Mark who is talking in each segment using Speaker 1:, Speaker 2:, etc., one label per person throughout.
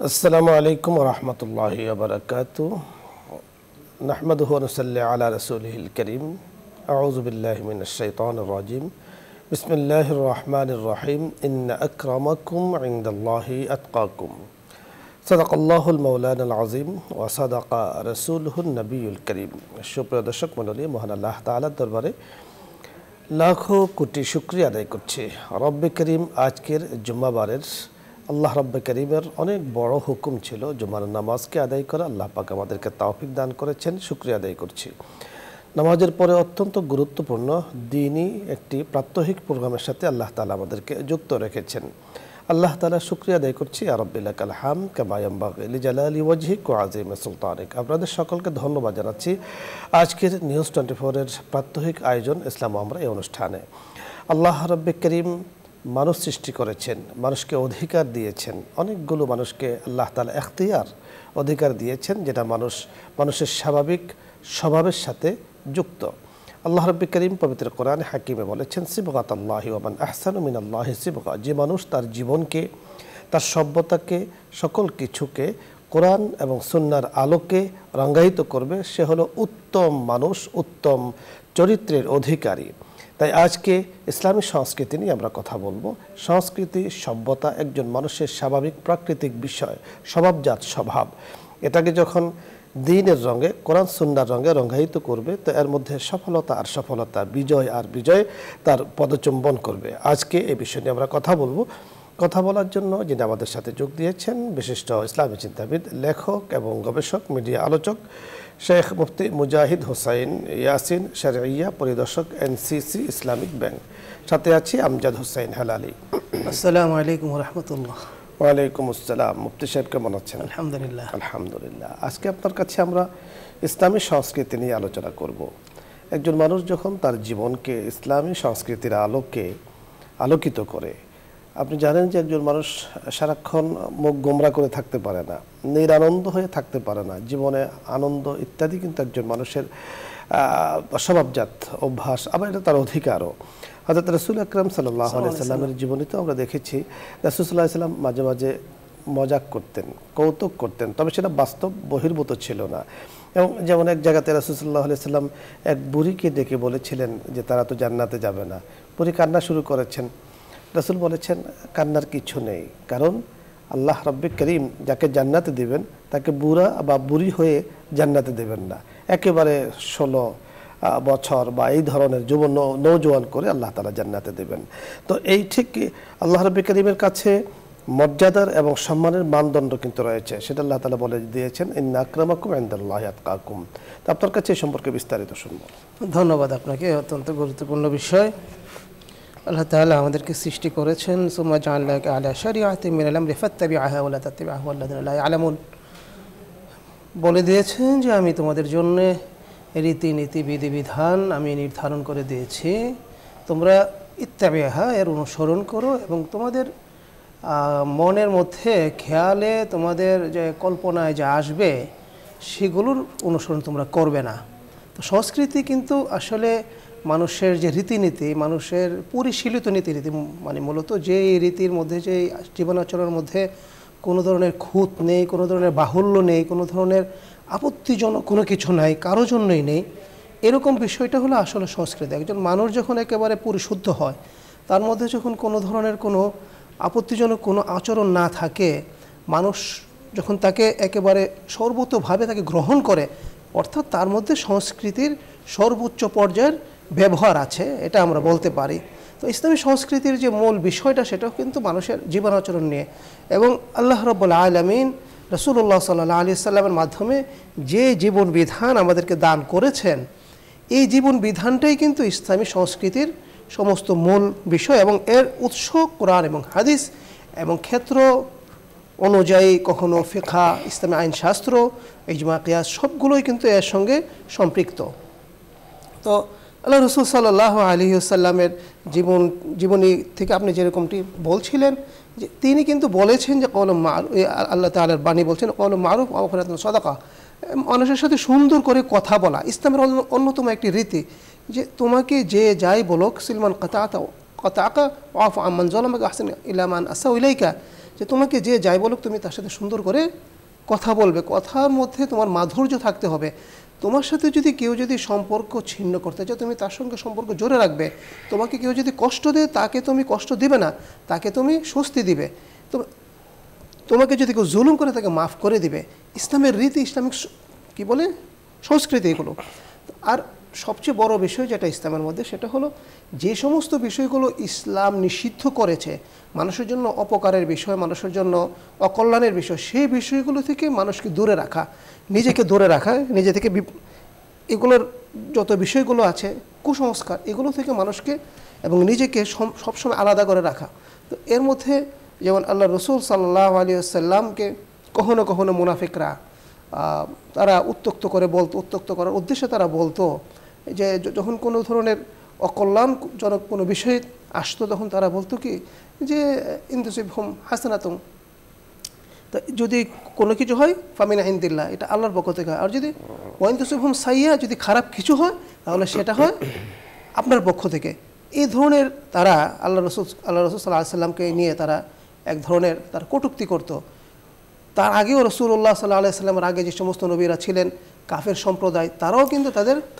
Speaker 1: আসসালামু আলাইকুম ওয়া রাহমাতুল্লাহি ওয়া বারাকাতুহু নাহমাদুহু ওয়া নুসাল্লি আলা রাসূলিহিল কারীম আউযু বিল্লাহি মিনাশ শাইতানির রাজীম বিসমিল্লাহির রহমানির রহিম ইন্না আকরামাকুম ইনদাল্লাহি আতকাকুম সাদাকাল্লাহুল মাওলানাল আযীম ওয়া সাদাকা রাসূলুহুন নবিয়্যুল কারীম। সুপ্রিয় দর্শক মণ্ডলী, মহান আল্লাহ তাআলার দরবারে লাখো কোটি শুকরিয়া আদায় করছি। রব্বে করিম আজকের জুম্মাবারের আল্লাহ রব্বে করিমের অনেক বড় হুকুম ছিল জুমার নামাজকে আদায় করা। আল্লাহ পাক আমাদেরকে তৌফিক দান করেছেন, শুকরিয়া আদায় করছি। নামাজের পরে অত্যন্ত গুরুত্বপূর্ণ দ্বীনি একটি প্রাত্যহিক প্রোগ্রামের সাথে আল্লাহ তাআলা আমাদেরকে যুক্ত রেখেছেন। আল্লাহ তাআলা শুকরিয়া আদায় করছি। ইয়া রাব্বি লাকাল হামদ কামা ইয়ানবাগি লিজালালি ওয়াজহিক ওয়া আযীমি সুলতানিক। আপনাদের সকলকে ধন্যবাদ জানাচ্ছি আজকের নিউজ 24 এর প্রাত্যহিক আয়োজন ইসলাম আমরা এই অনুষ্ঠানে। আল্লাহ রব্বে করিম মানুষ সৃষ্টি করেছেন, মানুষকে অধিকার দিয়েছেন, অনেকগুলো মানুষকে আল্লাহ তাআলা এখতিয়ার অধিকার দিয়েছেন, যেটা মানুষের স্বাভাবিক স্বভাবের সাথে যুক্ত। আল্লাহ রাব্বুল করিম পবিত্র কোরআনে হাকিমে বলেছেন, সিবগাতাল্লাহি ওয়া মান আহসানু মিনাল্লাহি সিবগা। যে মানুষ তার জীবনকে, তার সভ্যতাকে, সকল কিছুকে কোরআন এবং সুন্নাহর আলোকে রঙ্গায়িত করবে, সে হলো উত্তম মানুষ, উত্তম চরিত্রের অধিকারী। তাই আজকে ইসলামী সংস্কৃতি নিয়ে আমরা কথা বলবো। সংস্কৃতি, সভ্যতা একজন মানুষের স্বাভাবিক প্রাকৃতিক বিষয়, স্বভাবজাত স্বভাব। এটাকে যখন দ্বীনের রঙে, কোরআন সুন্নাহর রঙে রঙ্গায়িত করবে, তো এর মধ্যে সফলতা আর সফলতা, বিজয় আর বিজয় তার পদচুম্বন করবে। আজকে এই বিষয় নিয়ে আমরা কথা বলবো। কথা বলার জন্য যিনি আমাদের সাথে যোগ দিয়েছেন, বিশিষ্ট ইসলামী চিন্তাবিদ, লেখক এবং গবেষক, মিডিয়া আলোচক শেখ মুফতি মুজাহিদ হোসাইন ইয়াসিন শরঈয়া, পরিদর্শক এনসিসি ইসলামিক ব্যাংক। সাথে আছি আমজাদ হোসাইন হেলালি।
Speaker 2: আসসালামু আলাইকুম ওয়া রাহমাতুল্লাহ।
Speaker 1: ওয়ালাইকুম আসসালাম। মুফতি সাহেব কেমন আছেন?
Speaker 2: আলহামদুলিল্লাহ।
Speaker 1: আলহামদুলিল্লাহ। আজকে আপনার কাছে আমরা ইসলামী সংস্কৃতি নিয়ে আলোচনা করব। একজন মানুষ যখন তার জীবনকে ইসলামী সংস্কৃতির আলোকে আলোকিত করে, আপনি জানেন যে একজন মানুষ সারাক্ষণ মুখ গোমরা করে থাকতে পারে না, নিরানন্দ হয়ে থাকতে পারে না। জীবনে আনন্দ ইত্যাদি কিন্তু একজন মানুষের স্বভাবজাত অভ্যাস, আবার এটা তার অধিকারও। হযরত রাসূল আকরাম সাল্লাল্লাহু আলাইহি সাল্লামের জীবনীতেও আমরা দেখেছি রাসূল সাল্লাল্লাহু আলাইহি সাল্লাম মাঝে মাঝে মজাক করতেন, কৌতুক করতেন, তবে সেটা বাস্তব বহির্ভূত ছিল না। এবং যেমন এক জায়গাতে রাসূল সাল্লাল্লাহু আলাইহি সাল্লাম এক বুড়িকে ডেকে বলেছিলেন যে তারা তো জান্নাতে যাবে না। বুড়ি কান্না শুরু করেছেন। রাসূল বলেছেন, কান্নার কিছু নেই, কারণ আল্লাহ রাব্বুল করিম যাকে জান্নাতে দিবেন তাকে বুড়া বা বুড়ি হয়ে জান্নাতে দেবেন না, একেবারে 16 বছর বা এই ধরনের নৌজওয়ান করে আল্লাহ তাআলা জান্নাতে দেবেন। তো এই ঠিক আল্লাহ রাব্বুল করিমের কাছে মর্যাদার এবং সম্মানের মানদণ্ড কিন্তু রয়েছে, সেটা আল্লাহ তাআলা বলে দিয়েছেন, ইন্না আকরামাকুম ইনদাল্লাহি আতকাকুম। তো আপনার কাছে এই সম্পর্কে বিস্তারিত শুনব।
Speaker 2: ধন্যবাদ আপনাকে। অত্যন্ত গুরুত্বপূর্ণ বিষয়। আল্লাহ তাআলা আমাদেরকে সৃষ্টি করেছেন, সুম্মা জাআলনাকা আলা শারিআতিন মিনাল আমরি ফাত্তাবি'হা ওয়া লা তাত্তাবি'হা আল্লাযিনা লা ইয়ালামুন। বলে দিয়েছেন যে আমি তোমাদের জন্য রীতিনীতি বিধিবিধান আমি নির্ধারণ করে দিয়েছি, তোমরা ইত্তাবি'হা এর অনুসরণ করো, এবং তোমাদের মনের মধ্যে খেয়ালে তোমাদের যে কল্পনায় যা আসবে সেগুলোর অনুসরণ তোমরা করবে না। তো সংস্কৃতি কিন্তু আসলে মানুষের যে রীতিনীতি, মানুষের পরিশীলিত নীতিরীতি, মানে মূলত যে রীতির মধ্যে, যে জীবন আচরণের মধ্যে কোনো ধরনের খুঁত নেই, কোনো ধরনের বাহুল্য নেই, কোনো ধরনের আপত্তিজনক কোনো কিছু নাই, কারো জন্যই নেই, এরকম বিষয়টা হলো আসলে সংস্কৃতি। একজন মানুষ যখন একেবারে পরিশুদ্ধ হয়, তার মধ্যে যখন কোনো ধরনের কোনো আপত্তিজনক কোনো আচরণ না থাকে, মানুষ যখন তাকে একেবারে সর্বতোভাবে তাকে গ্রহণ করে, অর্থাৎ তার মধ্যে সংস্কৃতির সর্বোচ্চ পর্যায়ের ব্যবহার আছে, এটা আমরা বলতে পারি। তো ইসলামী সংস্কৃতির যে মূল বিষয়টা, সেটাও কিন্তু মানুষের জীবন আচরণ নিয়ে, এবং আল্লাহ রাব্বুল আলামিন রাসূলুল্লাহ সাল্লাল্লাহু আলাইহি সাল্লামের মাধ্যমে যে জীবন বিধান আমাদেরকে দান করেছেন, এই জীবন বিধানটাই কিন্তু ইসলামী সংস্কৃতির সমস্ত মূল বিষয়, এবং এর উৎস কোরআন এবং হাদিস, এবং ক্ষেত্র অনুযায়ী কখনো ফিকহ, ইসলামী আইন শাস্ত্র, ইজমা, কিয়াস সবগুলোই কিন্তু এর সঙ্গে সম্পৃক্ত। তো আল্লাহ রাসূল সাল্লাল্লাহু আলাইহি ওয়াসাল্লামের জীবনী থেকে আপনি যেরকমটি বলছিলেন, যে তিনি কিন্তু বলেছেন যে কওলুম মারুফ, আল্লাহ তাআলার বাণী বলছেন, কওলুম মারুফ ওয়া মাগফিরাতুন সাদাকা। মানুষের সাথে সুন্দর করে কথা বলা ইসলামের অন্যতম একটি রীতি, যে তোমাকে যে যাই বলুক, সিলমান কাতাআকা ওয়াফু আম্মান যালামাকা আহসিন ইলা মান আসাউ ইলাইকা, যে তোমাকে যে যাই বলুক তুমি তার সাথে সুন্দর করে কথা বলবে, কথার মধ্যে তোমার মাধুর্য থাকতে হবে। তোমার সাথে যদি কেউ যদি সম্পর্ক ছিন্ন করতে চায়, তুমি তার সঙ্গে সম্পর্ক জোরে রাখবে। তোমাকে কেউ যদি কষ্ট দেয়, তাকে তুমি কষ্ট দিবে না, তাকে তুমি স্বস্তি দিবে। তোমাকে যদি কেউ জুলুম করে, তাকে মাফ করে দিবে। ইসলামের রীতি, ইসলামিক কি বলে সংস্কৃতি এগুলো। আর সবচেয়ে বড় বিষয় যেটা ইসলামের মধ্যে, সেটা হলো যে সমস্ত বিষয়গুলো ইসলাম নিষিদ্ধ করেছে, মানুষের জন্য অপকারের বিষয়, মানুষের জন্য অকল্যাণের বিষয়, সেই বিষয়গুলো থেকে মানুষকে দূরে রাখা, নিজেকে দূরে রাখা, নিজে থেকে এগুলোর যত বিষয়গুলো আছে কুসংস্কার, এগুলো থেকে মানুষকে এবং নিজেকে সবসময় আলাদা করে রাখা। তো এর মধ্যে যেমন আল্লাহ রসুল সাল্লাল্লাহু আলাইহি ওয়াসাল্লামকে কখনো কখনো মুনাফিকরা তারা উত্ত্যক্ত করার উদ্দেশ্যে তারা বলতো যে যখন কোনো ধরনের অকল্যাণজনক কোনো বিষয় আসতো, তখন তারা বলতো কি যে ইনতুসিবহুম হাসানাতুন, তা যদি কোনো কিছু হয় ফামিন ইনদিল্লাহ, এটা আল্লাহর পক্ষ থেকে। আর যদি ওয়াইনতুসিবহুম সাইয়্যা, যদি খারাপ কিছু হয় তাহলে সেটা হয় আপনার পক্ষ থেকে। এই ধরনের তারা আল্লাহ রসুল সাল্লাল্লাহু আলাইহি সাল্লামকে নিয়ে তারা এক ধরনের তার কটূক্তি করত। তার আগেও রাসূলুল্লাহ সাল্লাল্লাহু আলাইহি সাল্লামের আগে যে সমস্ত নবীরা ছিলেন কাফের সম্প্রদায়, তারাও কিন্তু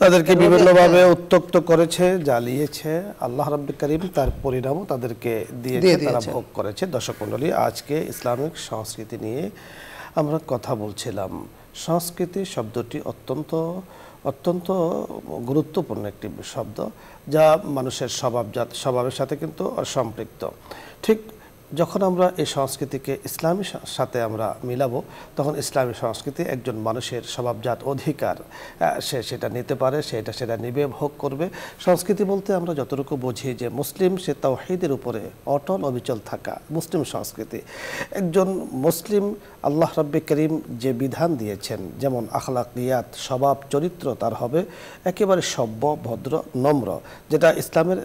Speaker 2: তাদেরকে
Speaker 1: বিভিন্নভাবে উত্ত্যক্ত করেছে, জ্বালিয়েছে। আল্লাহ রাব্বুল কারীম তার পরিণামও তাদেরকে দিয়েছে, তারা ভোগ করেছে। দর্শক মণ্ডলী, আজকে ইসলামিক সংস্কৃতি নিয়ে আমরা কথা বলছিলাম। সংস্কৃতি শব্দটি অত্যন্ত গুরুত্বপূর্ণ একটি শব্দ, যা মানুষের স্বভাবের সাথে কিন্তু সম্পৃক্ত। ঠিক যখন আমরা এই সংস্কৃতিকে ইসলামী সাথে আমরা মিলাবো, তখন ইসলামী সংস্কৃতি একজন মানুষের স্বভাবজাত অধিকার, সে সেটা নিতে পারে, সেটা নিবে, ভোগ করবে। সংস্কৃতি বলতে আমরা যতটুকু বুঝি যে মুসলিম, সে তাওহীদের উপরে অটল অবিচল থাকা মুসলিম সংস্কৃতি। একজন মুসলিম আল্লাহ রাব্বুল কারীম যে বিধান দিয়েছেন, যেমন আখলাকিয়াত, স্বভাব চরিত্র তার হবে একেবারে সভ্য, ভদ্র, নম্র, যেটা ইসলামের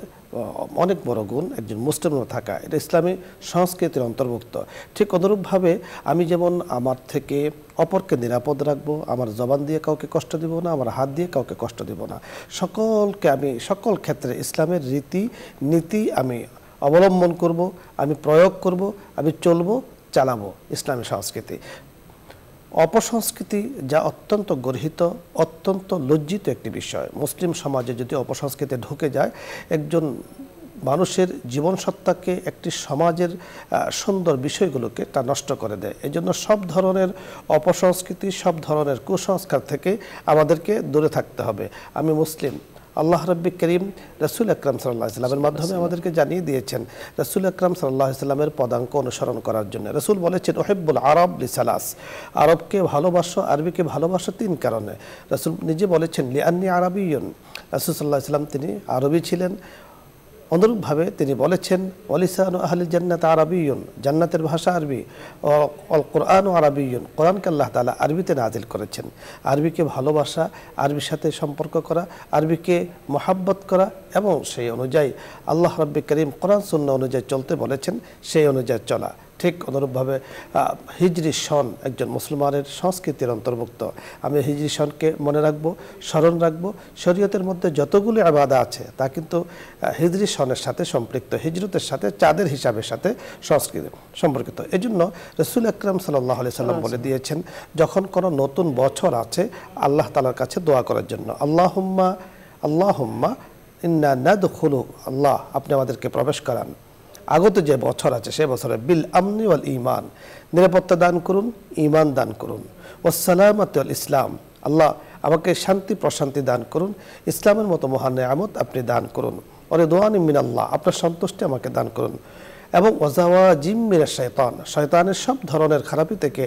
Speaker 1: অনেক বড় গুণ। একজন মুসলিমের থাকা, এটা ইসলামী সংস্কৃতির অন্তর্ভুক্ত। ঠিক অনুরূপভাবে আমি যেমন আমার থেকে অপরকে নিরাপদ রাখবো, আমার জবান দিয়ে কাউকে কষ্ট দিব না, আমার হাত দিয়ে কাউকে কষ্ট দিব না, আমি সকল ক্ষেত্রে ইসলামের রীতি নীতি আমি অবলম্বন করব, আমি প্রয়োগ করব, আমি চলবো, চালাবো ইসলামী সংস্কৃতি। অপসংস্কৃতি যা অত্যন্ত গর্হিত, অত্যন্ত লজ্জিত একটি বিষয়। মুসলিম সমাজে যদি অপসংস্কৃতি ঢুকে যায়, একজন মানুষের জীবনসত্তাকে, একটি সমাজের সুন্দর বিষয়গুলোকে তা নষ্ট করে দেয়। এই জন্য সব ধরনের অপসংস্কৃতি, সব ধরনের কুসংস্কার থেকে আমাদেরকে দূরে থাকতে হবে। আমি মুসলিম, আল্লাহ রাব্বুল কারীম রাসূল আকরাম সাল্লাল্লাহু আলাইহি ওয়াসাল্লামের মাধ্যমে আমাদেরকে জানিয়ে দিয়েছেন রাসূল আকরাম সাল্লাল্লাহু আলাইহি ওয়াসাল্লামের পদাঙ্ক অনুসরণ করার জন্য। রাসূল বলেছেন উহিব্বুল আরব লিসালাস, আরবকে ভালোবাসো, আরবিকে ভালোবাসো 3 কারণে। রাসূল নিজে বলেছেন লিআন্নী আরাবিয়্যুন, রাসূল সাল্লাল্লাহু আলাইহি ওয়াসাল্লাম তিনি আরবি ছিলেন। অনুরূপভাবে তিনি বলেছেন ওয়ালিসানু আহলিল জান্নাত আরাবিয়্যুন, জান্নাতের ভাষা আরবি, অল কোরআনু আরাবিয়্যুন, কোরআনকে আল্লাহ তাআলা আরবিতে নাজিল করেছেন। আরবিকে ভালোবাসা, আরবির সাথে সম্পর্ক করা, আরবিকে মহাব্বত করা, এবং সেই অনুযায়ী আল্লাহ রাব্বুল কারীম কোরআন সুন্নাহ অনুযায়ী চলতে বলেছেন, সেই অনুযায়ী চলা। ঠিক অনুরূপভাবে হিজরি সন একজন মুসলমানের সংস্কৃতির অন্তর্ভুক্ত। আমি হিজরি সনকে মনে রাখবো, স্মরণ রাখবো। শরীয়তের মধ্যে যতগুলো ইবাদত আছে তা কিন্তু হিজরি সনের সাথে সম্পৃক্ত, হিজরতের সাথে, চাঁদের হিসাবের সাথে সংস্কৃতি সম্পর্কিত। এই জন্য রাসূল আকরাম সাল্লাল্লাহু আলাইহি সাল্লাম বলে দিয়েছেন, যখন কোনো নতুন বছর আছে আল্লাহ তাআলার কাছে দোয়া করার জন্য, আল্লাহুম্মা ইন্না নাদখুলু, আল্লাহ আপনি আমাদেরকে প্রবেশ করান আগত যে বছর আছে সে বছরে বিল আমনি ওয়াল ঈমান, নিরাপত্তা দান করুন, ঈমান দান করুন, ওয়াসসালামাতু ওয়াল ইসলাম, আল্লাহ আমাকে শান্তি প্রশান্তি দান করুন, ইসলামের মতো মহান নিয়ামত আপনি দান করুন, ওয়ারিদওয়ানিম মিনাল্লাহ, আপনার সন্তুষ্টি আমাকে দান করুন, এবং ওয়াজাওয়াজিম মিনাশ শাইতান, শয়তানের সব ধরনের খারাপি থেকে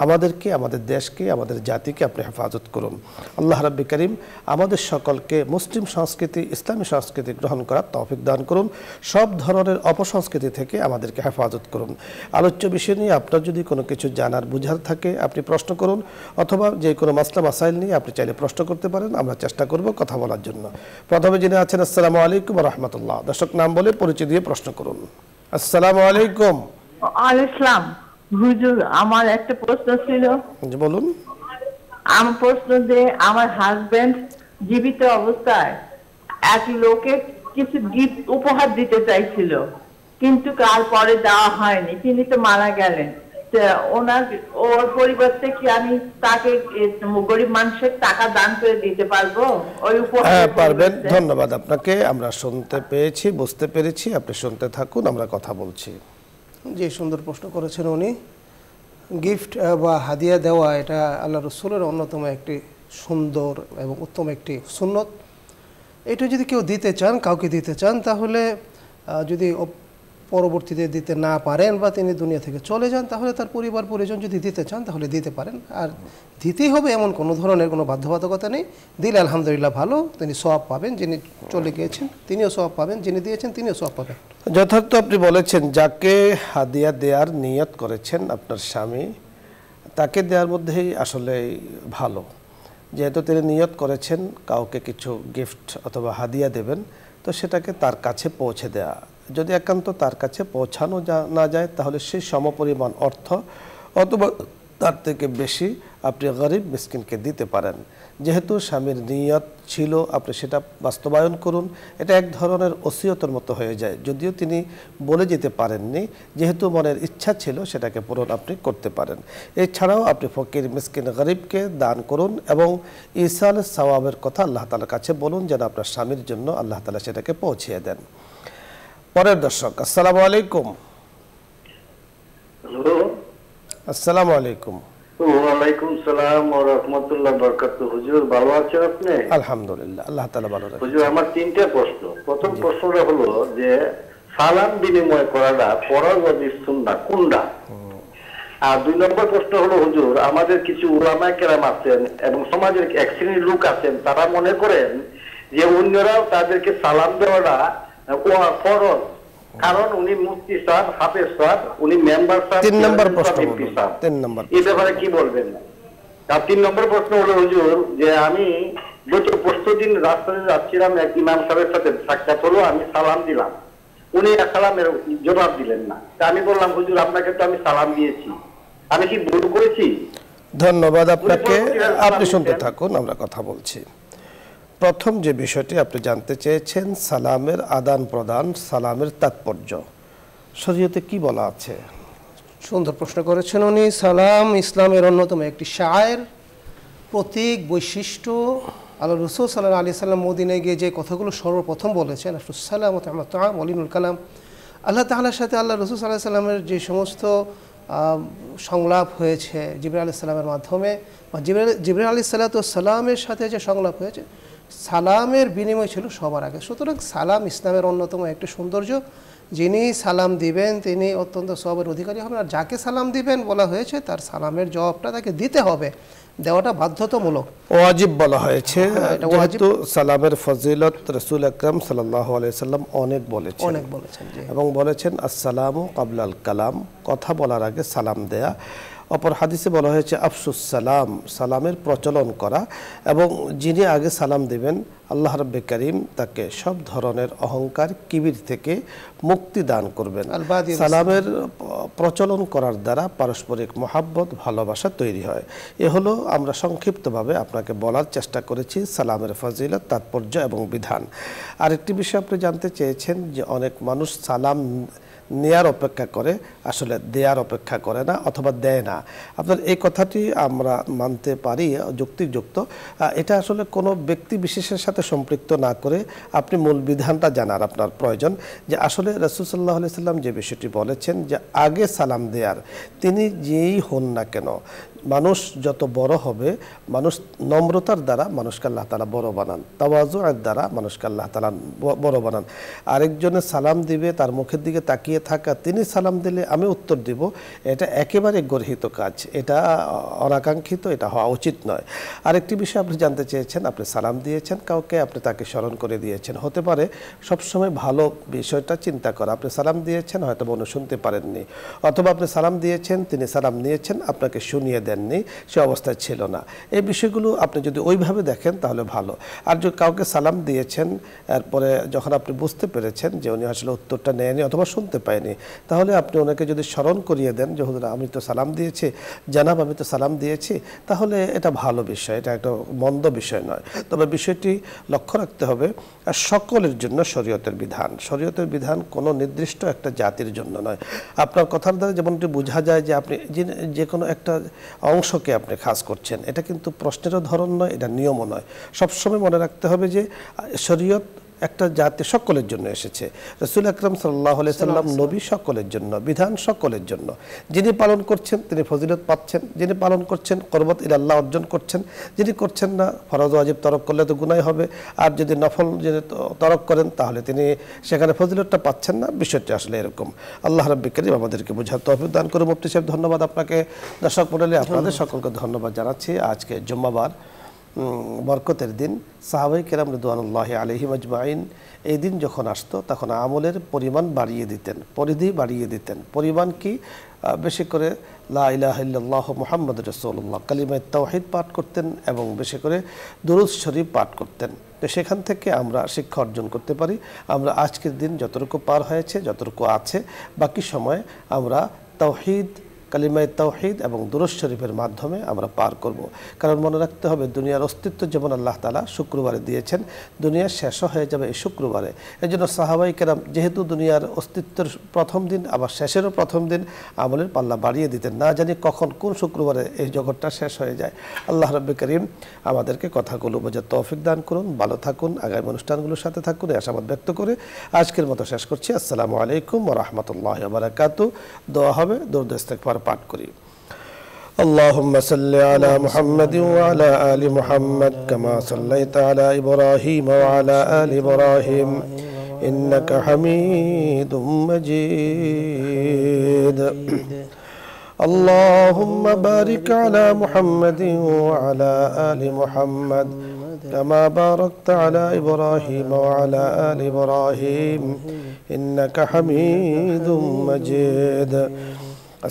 Speaker 1: আমাদেরকে, আমাদের দেশকে, আমাদের জাতিকে আপনি হেফাজত করুন। আল্লাহ রাব্বুল কারীম আমাদের সকলকে মুসলিম সংস্কৃতি, ইসলামী সংস্কৃতি গ্রহণ করার তৌফিক দান করুন, সব ধরনের অপসংস্কৃতি থেকে আমাদেরকে হেফাজত করুন। আলোচ্য বিষয় নিয়ে আপনার যদি কোনো কিছু জানার বুঝার থাকে আপনি প্রশ্ন করুন, অথবা যে কোনো মাসলা মাসাইল নিয়ে আপনি চাইলে প্রশ্ন করতে পারেন, আমরা চেষ্টা করব কথা বলার জন্য। প্রথমে যিনি আছেন, আসসালামু আলাইকুম ওয়া রাহমাতুল্লাহ। দর্শক নাম বলে পরিচয় দিয়ে প্রশ্ন করুন। আসসালামু আলাইকুম।
Speaker 3: আলাইকুম হুজুর, আমার একটা প্রশ্ন ছিল।
Speaker 1: জি বলুন।
Speaker 3: আমার প্রশ্ন যে আমার হাজবেন্ড জীবিত অবস্থায় এক লোকে কিছু গিফট উপহার দিতে চাইছিল, কিন্তু কাল পরে দেওয়া হয়নি, তিনি তো মারা গেলেন। ওর পরিবর্তে কি আমি তাকে গরিব মানুষের টাকা দান করে দিতে পারবো? ওই
Speaker 1: হ্যাঁ পারবেন। ধন্যবাদ আপনাকে, আমরা শুনতে পেয়েছি, বুঝতে পেরেছি। আপনি শুনতে থাকুন, আমরা কথা বলছি।
Speaker 2: যে সুন্দর প্রশ্ন করেছেন উনি, গিফট বা হাদিয়া দেওয়া এটা আল্লাহ রসুলের অন্যতম একটি সুন্দর এবং উত্তম একটি সুন্নত। এটা যদি কেউ দিতে চান, কাউকে দিতে চান, তাহলে যদি পরবর্তীতে দিতে না পারেন বা তিনি দুনিয়া থেকে চলে যান, তাহলে তার পরিবার পরিজন যদি দিতে চান তাহলে দিতে পারেন। আর দিতেই হবে এমন কোনো ধরনের কোনো বাধ্যবাধকতা নেই। দিলে আলহামদুলিল্লাহ ভালো, তিনি সওয়াব পাবেন। যিনি চলে গিয়েছেন তিনিও সওয়াব পাবেন, যিনি দিয়েছেন তিনিও সওয়াব পাবেন।
Speaker 1: যথার্থ আপনি বলেছেন, যাকে হাদিয়া দেওয়ার নিয়ত করেছেন আপনার স্বামী, তাকে দেওয়ার মধ্যেই আসলে ভালো। যেহেতু তিনি নিয়ত করেছেন কাউকে কিছু গিফট অথবা হাদিয়া দেবেন, তো সেটাকে তার কাছে পৌঁছে দেয়া। যদি একান্ত তার কাছে পৌঁছানো না যায়, তাহলে সেই সমপরিমাণ অর্থ অথবা তার থেকে বেশি আপনি গরিব মিসকিনকে দিতে পারেন। যেহেতু স্বামীর নিয়ত ছিল, আপনি সেটা বাস্তবায়ন করুন। এটা এক ধরনের ওসিয়তের মতো হয়ে যায়, যদিও তিনি বলে যেতে পারেননি। যেহেতু মনের ইচ্ছা ছিল, সেটাকে পূরণ আপনি করতে পারেন। এছাড়াও আপনি ফকির মিসকিন গরিবকে দান করুন এবং ইসাল সওয়াবের কথা আল্লাহ তাআলার কাছে বলুন, যেন আপনার স্বামীর জন্য আল্লাহ তাআলা সেটাকে পৌঁছিয়ে দেন। পরের দর্শক, আসসালামু আলাইকুম।
Speaker 4: হ্যালো,
Speaker 1: আসসালামু আলাইকুম।
Speaker 4: ওয়ালাইকুম সালাম ওয়া রাহমাতুল্লাহি ওয়া বারাকাতুহু। হুজুর ভালো আছেন আপনি?
Speaker 1: আলহামদুলিল্লাহ, আল্লাহ তাআলা ভালো রাখেন।
Speaker 4: হুজুর আমার তিনটা প্রশ্ন। প্রথম প্রশ্নটা হলো যে সালাম বিনিময় করাটা ফরজ ওয়াজিব সুন্নাহ কোনটা? আর দুই নম্বর প্রশ্ন হলো হুজুর, আমাদের কিছু উলামায়ে কেরাম আছেন এবং সমাজের এক শ্রেণীর লোক আছেন, তারা মনে করেন যে অন্যরাও তাদেরকে সালাম দেওয়াটা ফরজ, কারণ উনি মুফতি সাহেব, হাফেজ সাহেব, উনি মেম্বার সাহেব।
Speaker 1: 3 নম্বর প্রশ্ন বলুন। 3 নম্বর
Speaker 4: এই ব্যাপারে কি বলবেন? আর 3 নম্বর প্রশ্ন হলো হুজুর, যে আমি গত পরশুদিন রাস্তায় যাচ্ছিলাম, এক ইমাম সাহেবের সাথে সাক্ষাৎ হলো, আমি সালাম দিলাম, উনি সালামের জবাব দিলেন না। তা আমি বললাম, হুজুর আপনাকে তো আমি সালাম দিয়েছি, আমি কি ভুল করেছি?
Speaker 1: ধন্যবাদ আপনাকে, আপনি শুনতে থাকুন, আমরা কথা বলছি। প্রথম যে বিষয়টি আপনি জানতে চেয়েছেন, সালামের আদান প্রদান, সালামের তাৎপর্য শরীয়তে কি বলা আছে?
Speaker 2: সুন্দর প্রশ্ন করেছেন উনি। সালাম ইসলামের অন্যতম একটি শায়ের, প্রতীক, বৈশিষ্ট্য। আল্লাহ রসুল সাল্লাল্লাহু আলাইহি সাল্লাম মদিনায় গিয়ে যে কথাগুলো সর্বপ্রথম বলেছেন, আসসালামু আলাইকুম ওয়ালিনুল কালাম, আল্লাহ তাআলার সাথে আল্লাহ রসুল সাল্লাল্লাহু আলাইহি সাল্লামের যে সমস্ত সংলাপ হয়েছে জিবরাইল আলাইহিস সালামের মাধ্যমে, বা জিবরাইল আলাইহিস সালামের সাথে যে সংলাপ হয়েছে, সালামের বিনিময় ছিল সবার আগে। সুতরাং সালাম ইসলামের অন্যতম একটি সৌন্দর্য। যিনি সালাম দিবেন তিনি অত্যন্ত সওয়াবের অধিকারী হবেন। আর যাকে সালাম দিবেন বলা হয়েছে, তার সালামের জবাবটা তাকে দিতে হবে, দেওয়াটা বাধ্যতামূলক,
Speaker 1: ওয়াজিব বলা হয়েছে। যেহেতু সালামের ফজিলত রাসূল আকরাম সাল্লাল্লাহু আলাইহি সাল্লাম অনেক বলেছেন এবং বলেছেন আসসালামু ক্বাবলাল কালাম, কথা বলার আগে সালাম দেয়া। অপর হাদিসে বলা হয়েছে আফসুস সালাম, সালামের প্রচলন করা, এবং যিনি আগে সালাম দিবেন আল্লাহ রাব্বুল কারীম তাকে সব ধরনের অহংকার, কিবির থেকে মুক্তি দান করবেন। সালামের প্রচলন করার দ্বারা পারস্পরিক মহাব্বত, ভালোবাসা তৈরি হয়। এ হলো আমরা সংক্ষিপ্তভাবে আপনাকে বলার চেষ্টা করেছি সালামের ফজিলত, তাৎপর্য এবং বিধান। আরেকটি বিষয় আপনি জানতে চেয়েছেন যে অনেক মানুষ সালাম নেয়ার অপেক্ষা করে, আসলে দেয়ার অপেক্ষা করে না অথবা দেয় না। আপনার এই কথাটি আমরা মানতে পারি যুক্তিযুক্ত। এটা আসলে কোনো ব্যক্তি বিশেষের সাথে সম্পৃক্ত না করে আপনি মূল বিধানটা জানার আপনার প্রয়োজন, যে আসলে রাসূল সাল্লাল্লাহু আলাইহি সাল্লাম যে বিষয়টি বলেছেন যে আগে সালাম দেয়ার, তিনি যেই হন না কেন, মানুষ যত বড় হবে, মানুষ নম্রতার দ্বারা মানুষকে আল্লাহ তাআলা বড় বানান, তাওয়াজুয়ের দ্বারা মানুষকে আল্লাহ তাআলা বড় বানান। আরেকজনে সালাম দিবে, তার মুখের দিকে তাকিয়ে থাকা, তিনি সালাম দিলে আমি উত্তর দিব, এটা একেবারে গর্হিত কাজ, এটা অনাকাঙ্ক্ষিত, এটা হওয়া উচিত নয়। আরেকটি বিষয় আপনি জানতে চেয়েছেন, আপনি সালাম দিয়েছেন কাউকে, আপনি তাকে স্মরণ করে দিয়েছেন। হতে পারে সবসময় ভালো বিষয়টা চিন্তা করা, আপনি সালাম দিয়েছেন হয়তো উনি শুনতে পারেননি, অথবা আপনি সালাম দিয়েছেন, তিনি সালাম নিয়েছেন, আপনাকে শুনিয়ে দেননি, সে অবস্থায় ছিল না। এই বিষয়গুলো আপনি যদি ওইভাবে দেখেন তাহলে ভালো। আর যদি কাউকে সালাম দিয়েছেন, এরপরে যখন আপনি বুঝতে পেরেছেন যে উনি আসলে উত্তরটা নেয়নি অথবা শুনতে পায়নি, তাহলে আপনি ওনাকে যদি স্মরণ করিয়ে দেন যে হুজুর আমি তো সালাম দিয়েছি, জানাব আমি তো সালাম দিয়েছি, তাহলে এটা ভালো বিষয়, এটা একটা মন্দ বিষয় নয়। তবে বিষয়টি লক্ষ্য রাখতে হবে আর সকলের জন্য শরীয়তের বিধান, শরীয়তের বিধান কোনো নির্দিষ্ট একটা জাতির জন্য নয়। আপনার কথার দ্বারা যেমনটি বোঝা যায় যে আপনি যে কোনো একটা অংশকে আপনি খাস করছেন, এটা কিন্তু প্রশ্নেরও ধরন নয়, এটা নিয়মও নয়। সবসময় মনে রাখতে হবে যে শরীয়ত একটা জাতি সকলের জন্য এসেছে। রাসূল আকরাম সাল্লাল্লাহু আলাইহি সাল্লাম নবী সকলের জন্য, বিধান সকলের জন্য। যিনি পালন করছেন তিনি ফজিলত পাচ্ছেন, যিনি পালন করছেন কুরবাত ইলাল্লাহ অর্জন করছেন, যিনি করছেন না ফরজ ওয়াজিব তরক করলে তো গুনাহ হবে, আর যদি নফল যদি তরক করেন তাহলে তিনি সেখানে ফজিলতটা পাচ্ছেন না। বিষয়টি আসলে এরকম। আল্লাহ রাব্বুল কারীম আমাদেরকে বোঝার তৌফিক দান করে। মুফতি সাহেব ধন্যবাদ আপনাকে, দর্শক মণ্ডলী আপনাদের সকলকে ধন্যবাদ জানাচ্ছি। আজকে জুম্মাবার, বরকতের দিন, সাহাবায়ে কেরাম রিদওয়ানুল্লাহি আলাইহিম আজমাইন এই দিন যখন আসতো তখন আমলের পরিমাণ বাড়িয়ে দিতেন, পরিধি বাড়িয়ে দিতেন। পরিমাণ কি? বেশি করে লা ইলাহা ইল্লাল্লাহ মুহাম্মাদুর রাসূলুল্লাহ কালিমায়ে তাওহীদ পাঠ করতেন এবং বেশি করে দুরূদ শরীফ পাঠ করতেন। তো সেখান থেকে আমরা শিক্ষা অর্জন করতে পারি। আমরা আজকের দিন যতটুকু পার হয়েছে, যতটুকু আছে, বাকি সময় আমরা তাওহীদ, কালিমায়ে তাওহীদ এবং দুরূদ শরীফের মাধ্যমে আমরা পার করব। কারণ মনে রাখতে হবে দুনিয়ার অস্তিত্ব যেমন আল্লাহ তাআলা শুক্রবারে দিয়েছেন, দুনিয়া শেষও হয়ে যাবে এই শুক্রবারে। এজন্য সাহাবায়ে কেরাম যেহেতু দুনিয়ার অস্তিত্বের প্রথম দিন আবার শেষেরও প্রথম দিন আমলের পাল্লা বাড়িয়ে দিতেন, না জানি কখন কোন শুক্রবারে এই জগৎটা শেষ হয়ে যায়। আল্লাহ রাব্বুল কারীম আমাদেরকে কথাগুলো বোঝার তৌফিক দান করুন। ভালো থাকুন, আগামী অনুষ্ঠানগুলোর সাথে থাকুন এই আশাবাদ ব্যক্ত করে আজকের মতো শেষ করছি। আসসালামু আলাইকুম ওয়া রাহমাতুল্লাহি ওয়া বারাকাতুহু। দোয়া হবে, দরুদ ইস্তিগফার পাঠ করি। اللهم صل على محمد وعلى آل محمد كما صليت على إبراهيم وعلى آل إبراهيم إنك حميد مجيد اللهم بارك على محمد وعلى آل محمد كما باركت على إبراهيم وعلى آل إبراهيم إنك حميد مجيد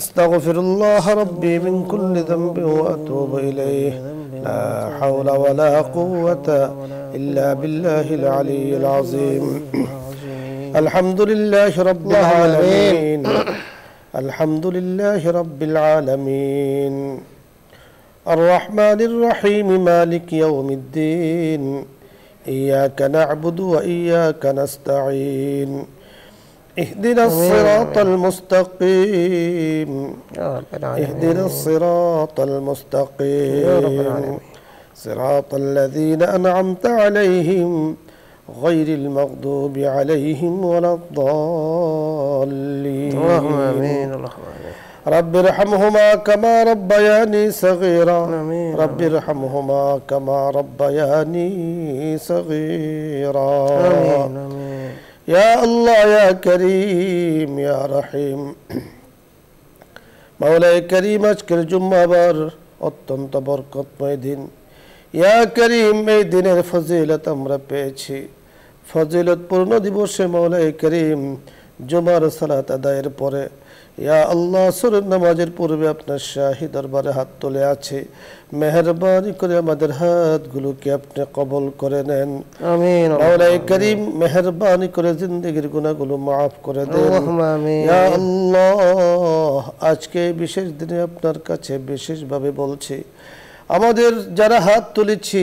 Speaker 1: أستغفر الله ربي من كل ذنب وأتوب إليه لا حول ولا قوة إلا بالله العلي العظيم الحمد لله رب العالمين الحمد لله رب العالمين الرحمن الرحيم مالك يوم الدين إياك نعبد وإياك نستعين اهدنا الصراط المستقيم اهدنا الصراط المستقيم صراط الذين أنعمت عليهم غير المغضوب عليهم ولا الضالين
Speaker 2: اللهم آمين. اللهم آمين.
Speaker 1: رب ارحمهما كما ربياني صغيرا رب ارحمهما كما ربياني صغيرا
Speaker 2: آمين. آمين.
Speaker 1: يا الله يا كريم يا رحيم مولاي كريم আজকের জুম্মাবার অত্যন্ত বরকতময় দিন। ইয়া করিম এই দিনের ফজিলত আমরা পেয়েছি। ফজিলতপূর্ণ দিবসে মওলাই করিম জুমার সালাত আদায়ের পরে ইয়া আল্লাহ সুরের নামাজের পূর্বে আপনার শাহী দরবারে হাত তুলে আছে, মেহেরবানি করে আমাদের হাতগুলোকে আপনি কবুল করে নেন।
Speaker 2: আমিন।
Speaker 1: মওলাই করিম মেহেরবানি করে জিন্দেগির গুনাহগুলো মাফ করে দেন।
Speaker 2: আমিন।
Speaker 1: ইয়া আল্লাহ আজকে বিশেষ দিনে আপনার কাছে বিশেষভাবে বলছি, আমাদের যারা হাত তুলেছি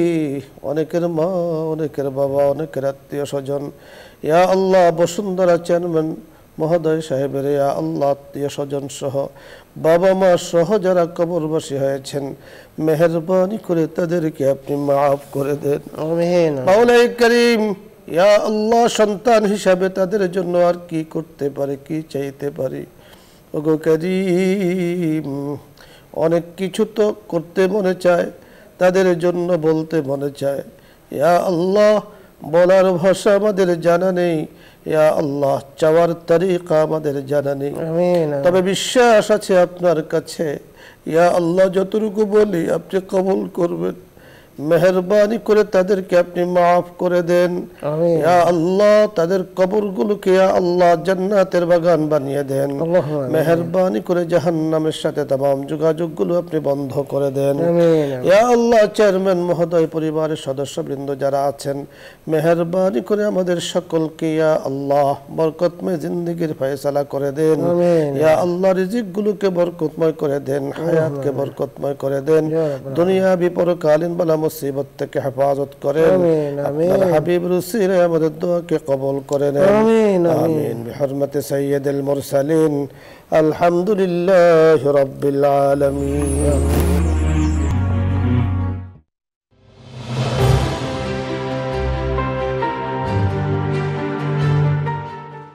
Speaker 1: অনেকের মা, অনেকের বাবা, অনেকের আত্মীয় স্বজন, ইয়া আল্লাহ বসুন্ধরা চেয়ারম্যান মহোদয় সাহেবের ইয়া আল্লাহ আত্মীয় স্বজন সহ বাবা মা সহ যারা কবরবাসী হয়েছেন, মেহেরবানি করে তাদেরকে আপনি মাফ করে দেন।
Speaker 2: আমিন।
Speaker 1: মাওলাই করিম ইয়া আল্লাহ সন্তান হিসাবে তাদের জন্য আর কি করতে পারে, কি চাইতে পারি? ওগো করিম অনেক কিছু তো করতে মনে চায়, তাদের জন্য বলতে মনে চায়, ইয়া আল্লাহ বলার ভাষা আমাদের জানা নেই, ইয়া আল্লাহ চাওয়ার তরিকা আমাদের জানা নেই, তবে বিশ্বাস আছে আপনার কাছে। ইয়া আল্লাহ যতটুকু বলি আপনি কবুল করবেন, মেহেরবানি করে তাদেরকে আপনি মাফ করে দেন।
Speaker 2: আমিন।
Speaker 1: ইয়া আল্লাহ তাদের কবরগুলোকে ইয়া আল্লাহ জান্নাতের বাগান বানিয়ে দেন।
Speaker 2: আল্লাহুম্মা আমিন।
Speaker 1: মেহেরবানি করে জাহান্নামের সাথে তামাম যোগাযোগগুলো আপনি বন্ধ করে দেন।
Speaker 2: আমিন।
Speaker 1: ইয়া আল্লাহ চেয়ারম্যান মহোদয় পরিবারের সদস্যবৃন্দ যারা আছেন মেহেরবানি করে আমাদের সকলকে ইয়া আল্লাহ বরকতময় জিন্দেগির ফয়সালা করে দেন।
Speaker 2: আমিন।
Speaker 1: ইয়া আল্লাহ রিজিকগুলোকে বরকতময় করে দেন, হায়াতকে বরকতময় করে দেন,
Speaker 2: ইয়া রাব্বাল
Speaker 1: দুনিয়া বিপরকালীন বালা মুসিবত থেকে হেফাজত করেন।
Speaker 2: আমিন, আমিন।
Speaker 1: আপনার হাবিব রসুল আমাদের দোয়াকে কবুল করে নেন।
Speaker 2: আমিন, আমিন।
Speaker 1: আমিন বিহরমতি সাইয়্যিদিল মুরসালিন আলহামদুলিল্লাহি রাব্বিল আলামিন।